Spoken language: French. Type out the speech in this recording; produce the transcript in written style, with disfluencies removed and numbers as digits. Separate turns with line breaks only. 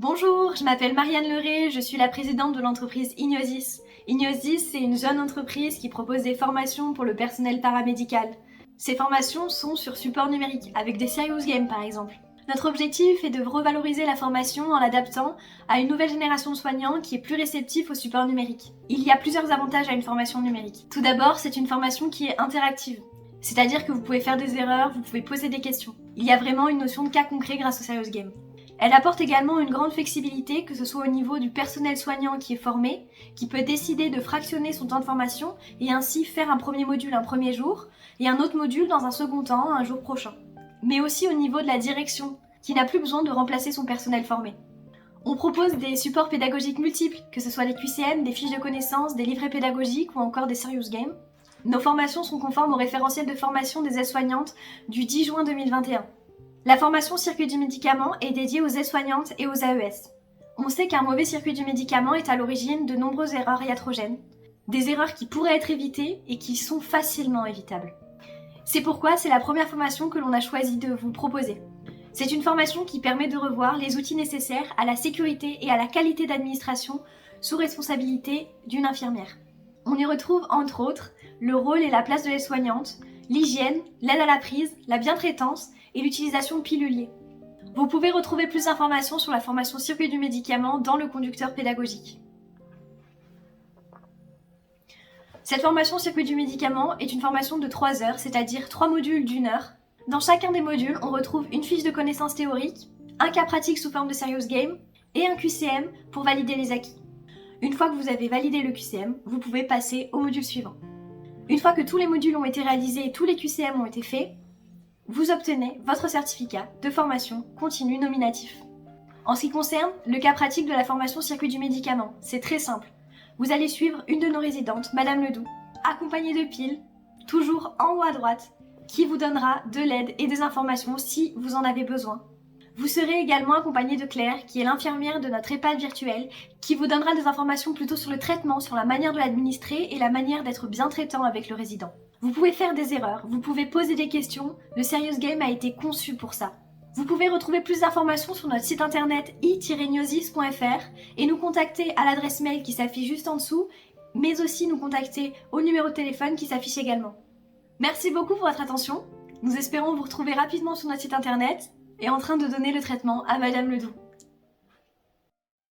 Bonjour, je m'appelle Marianne Leray, je suis la présidente de l'entreprise Ignosis. Ignosis, c'est une jeune entreprise qui propose des formations pour le personnel paramédical. Ces formations sont sur support numérique, avec des serious games par exemple. Notre objectif est de revaloriser la formation en l'adaptant à une nouvelle génération de soignants qui est plus réceptif au support numérique. Il y a plusieurs avantages à une formation numérique. Tout d'abord, c'est une formation qui est interactive. C'est-à-dire que vous pouvez faire des erreurs, vous pouvez poser des questions. Il y a vraiment une notion de cas concret grâce au serious game. Elle apporte également une grande flexibilité, que ce soit au niveau du personnel soignant qui est formé, qui peut décider de fractionner son temps de formation et ainsi faire un premier module un premier jour et un autre module dans un second temps, un jour prochain. Mais aussi au niveau de la direction, qui n'a plus besoin de remplacer son personnel formé. On propose des supports pédagogiques multiples, que ce soit des QCM, des fiches de connaissances, des livrets pédagogiques ou encore des serious games. Nos formations sont conformes au référentiel de formation des aides-soignantes du 10 juin 2021. La formation circuit du médicament est dédiée aux aides-soignantes et aux AES. On sait qu'un mauvais circuit du médicament est à l'origine de nombreuses erreurs iatrogènes, des erreurs qui pourraient être évitées et qui sont facilement évitables. C'est pourquoi c'est la première formation que l'on a choisi de vous proposer. C'est une formation qui permet de revoir les outils nécessaires à la sécurité et à la qualité d'administration sous responsabilité d'une infirmière. On y retrouve entre autres le rôle et la place de l'aide-soignante, l'hygiène, l'aide à la prise, la bientraitance et l'utilisation de piluliers. Vous pouvez retrouver plus d'informations sur la formation circuit du médicament dans le conducteur pédagogique. Cette formation circuit du médicament est une formation de 3 heures, c'est-à-dire 3 modules d'1 heure. Dans chacun des modules, on retrouve une fiche de connaissances théoriques, un cas pratique sous forme de serious game et un QCM pour valider les acquis. Une fois que vous avez validé le QCM, vous pouvez passer au module suivant. Une fois que tous les modules ont été réalisés et tous les QCM ont été faits, vous obtenez votre certificat de formation continue nominatif. En ce qui concerne le cas pratique de la formation circuit du médicament, c'est très simple. Vous allez suivre une de nos résidentes, Madame Ledoux, accompagnée de Pile, toujours en haut à droite, qui vous donnera de l'aide et des informations si vous en avez besoin. Vous serez également accompagné de Claire, qui est l'infirmière de notre EHPAD virtuel, qui vous donnera des informations plutôt sur le traitement, sur la manière de l'administrer et la manière d'être bien traitant avec le résident. Vous pouvez faire des erreurs, vous pouvez poser des questions, le Serious Game a été conçu pour ça. Vous pouvez retrouver plus d'informations sur notre site internet i-gnosis.fr et nous contacter à l'adresse mail qui s'affiche juste en dessous, mais aussi nous contacter au numéro de téléphone qui s'affiche également. Merci beaucoup pour votre attention, nous espérons vous retrouver rapidement sur notre site internet et en train de donner le traitement à Madame Ledoux.